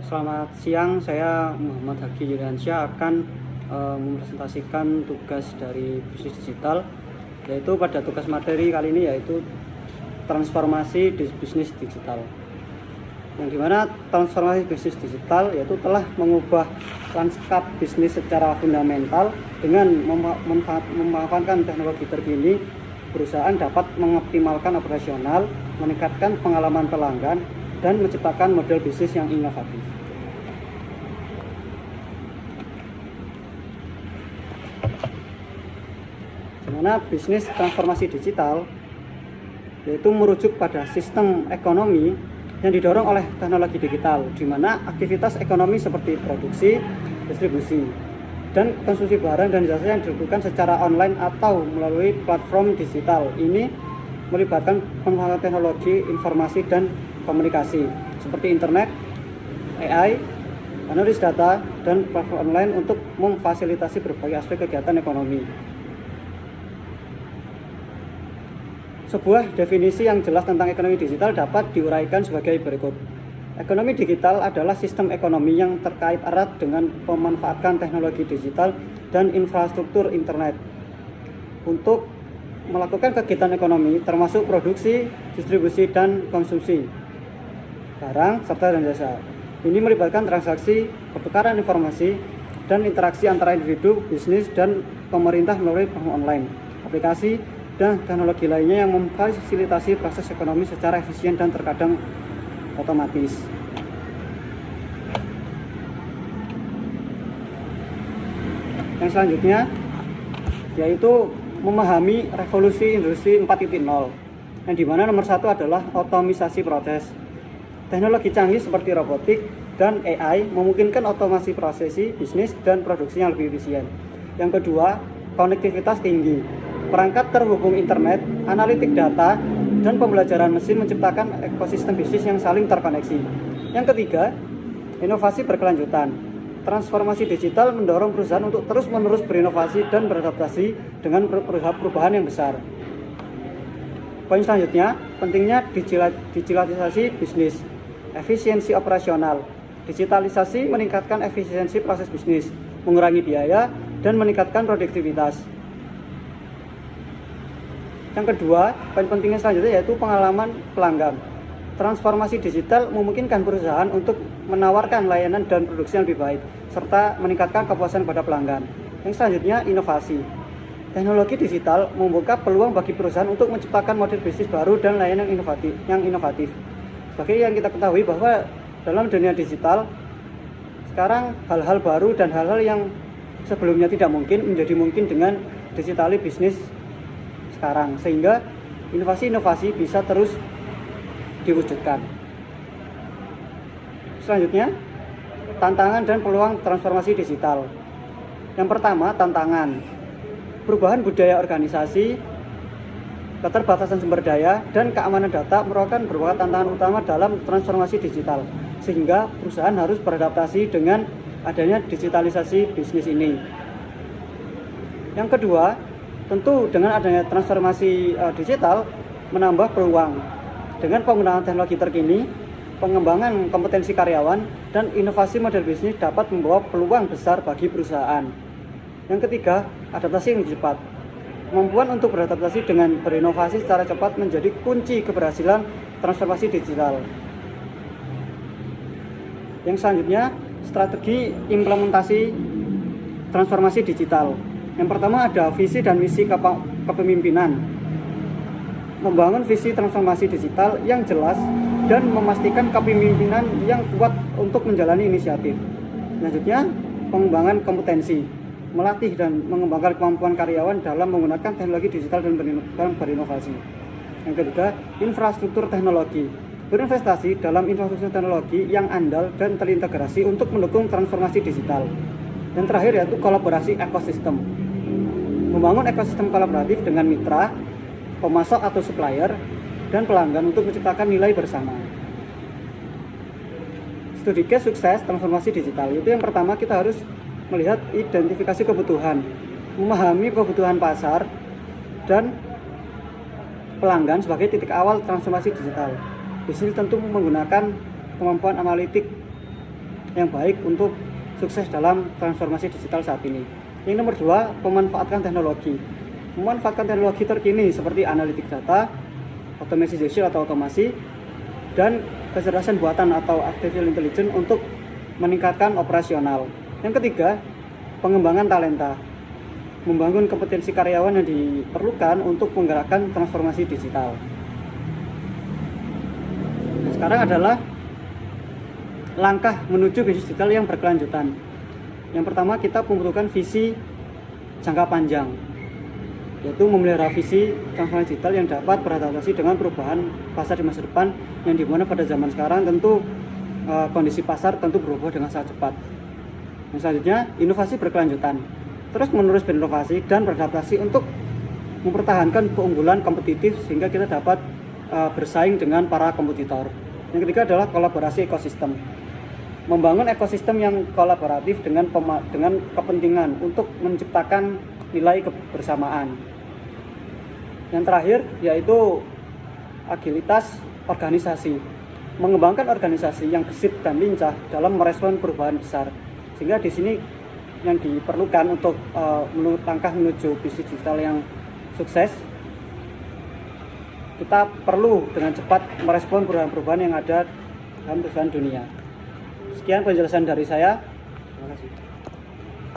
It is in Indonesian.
Selamat siang, saya Muhammad Haki Yuriansyah akan mempresentasikan tugas dari bisnis digital, yaitu pada tugas materi kali ini yaitu transformasi di bisnis digital. Yang dimana transformasi bisnis digital yaitu telah mengubah lanskap bisnis secara fundamental dengan memanfaatkan teknologi terkini. Perusahaan dapat mengoptimalkan operasional, meningkatkan pengalaman pelanggan, dan menciptakan model bisnis yang inovatif. Dimana bisnis transformasi digital yaitu merujuk pada sistem ekonomi yang didorong oleh teknologi digital, di mana aktivitas ekonomi seperti produksi, distribusi, dan konsumsi barang dan jasa yang dilakukan secara online atau melalui platform digital. Ini melibatkan penggunaan teknologi informasi dan komunikasi seperti internet, AI, analis data, dan platform online untuk memfasilitasi berbagai aspek kegiatan ekonomi. Sebuah definisi yang jelas tentang ekonomi digital dapat diuraikan sebagai berikut. Ekonomi digital adalah sistem ekonomi yang terkait erat dengan memanfaatkan teknologi digital dan infrastruktur internet untuk melakukan kegiatan ekonomi termasuk produksi, distribusi, dan konsumsi barang serta dan jasa. Ini melibatkan transaksi, pertukaran informasi, dan interaksi antara individu, bisnis, dan pemerintah melalui platform online, aplikasi, dan teknologi lainnya yang memfasilitasi proses ekonomi secara efisien dan terkadang otomatis. Yang selanjutnya yaitu memahami revolusi industri 4.0, yang dimana nomor satu adalah otomisasi proses. Teknologi canggih seperti robotik dan AI memungkinkan otomasi prosesi, bisnis, dan produksi yang lebih efisien. Yang kedua, konektivitas tinggi. Perangkat terhubung internet, analitik data, dan pembelajaran mesin menciptakan ekosistem bisnis yang saling terkoneksi. Yang ketiga, inovasi berkelanjutan. Transformasi digital mendorong perusahaan untuk terus-menerus berinovasi dan beradaptasi dengan perubahan yang besar. Poin selanjutnya, pentingnya digitalisasi bisnis. Efisiensi operasional. Digitalisasi meningkatkan efisiensi proses bisnis, mengurangi biaya, dan meningkatkan produktivitas. Yang kedua, poin pentingnya selanjutnya yaitu pengalaman pelanggan. Transformasi digital memungkinkan perusahaan untuk menawarkan layanan dan produksi yang lebih baik, serta meningkatkan kepuasan pada pelanggan. Yang selanjutnya, inovasi. Teknologi digital membuka peluang bagi perusahaan untuk menciptakan model bisnis baru dan layanan yang inovatif. Sebagai yang kita ketahui bahwa dalam dunia digital, sekarang hal-hal baru dan hal-hal yang sebelumnya tidak mungkin menjadi mungkin dengan digitali bisnis sekarang, sehingga inovasi-inovasi bisa terus diwujudkan. Selanjutnya, tantangan dan peluang transformasi digital. Yang pertama, tantangan. Perubahan budaya organisasi, keterbatasan sumber daya, dan keamanan data merupakan tantangan utama dalam transformasi digital, sehingga perusahaan harus beradaptasi dengan adanya digitalisasi bisnis ini. Yang kedua, tentu dengan adanya transformasi digital menambah peluang. Dengan penggunaan teknologi terkini, pengembangan kompetensi karyawan, dan inovasi model bisnis dapat membawa peluang besar bagi perusahaan. Yang ketiga, adaptasi yang cepat. Kemampuan untuk beradaptasi dengan berinovasi secara cepat menjadi kunci keberhasilan transformasi digital. Yang selanjutnya, strategi implementasi transformasi digital. Yang pertama ada visi dan misi kepemimpinan. Membangun visi transformasi digital yang jelas dan memastikan kepemimpinan yang kuat untuk menjalani inisiatif. Selanjutnya, pengembangan kompetensi. Melatih dan mengembangkan kemampuan karyawan dalam menggunakan teknologi digital dan berinovasi. Yang ketiga, infrastruktur teknologi. Berinvestasi dalam infrastruktur teknologi yang andal dan terintegrasi untuk mendukung transformasi digital. Dan terakhir yaitu kolaborasi ekosistem. Membangun ekosistem kolaboratif dengan mitra, pemasok atau supplier, dan pelanggan untuk menciptakan nilai bersama. Studi case sukses transformasi digital itu yang pertama kita harus melihat identifikasi kebutuhan, memahami kebutuhan pasar dan pelanggan sebagai titik awal transformasi digital. Di sini tentu menggunakan kemampuan analitik yang baik untuk sukses dalam transformasi digital saat ini. Yang nomor 2, memanfaatkan teknologi. Memanfaatkan teknologi terkini seperti analitik data, automation atau otomasi, dan kecerdasan buatan atau artificial intelligence untuk meningkatkan operasional. Yang ketiga, pengembangan talenta. Membangun kompetensi karyawan yang diperlukan untuk menggerakkan transformasi digital. Sekarang adalah langkah menuju bisnis digital yang berkelanjutan. Yang pertama, kita membutuhkan visi jangka panjang, yaitu memelihara visi transformasi digital yang dapat beradaptasi dengan perubahan pasar di masa depan, yang dimana pada zaman sekarang tentu kondisi pasar tentu berubah dengan sangat cepat. Yang selanjutnya, inovasi berkelanjutan, terus menerus berinovasi dan beradaptasi untuk mempertahankan keunggulan kompetitif sehingga kita dapat bersaing dengan para kompetitor. Yang ketiga adalah kolaborasi ekosistem. Membangun ekosistem yang kolaboratif dengan kepentingan untuk menciptakan nilai kebersamaan. Yang terakhir yaitu agilitas organisasi. Mengembangkan organisasi yang gesit dan lincah dalam merespon perubahan besar. Sehingga di sini yang diperlukan untuk langkah menuju bisnis digital yang sukses, kita perlu dengan cepat merespon perubahan-perubahan yang ada dalam perusahaan dunia. Sekian penjelasan dari saya. Terima kasih.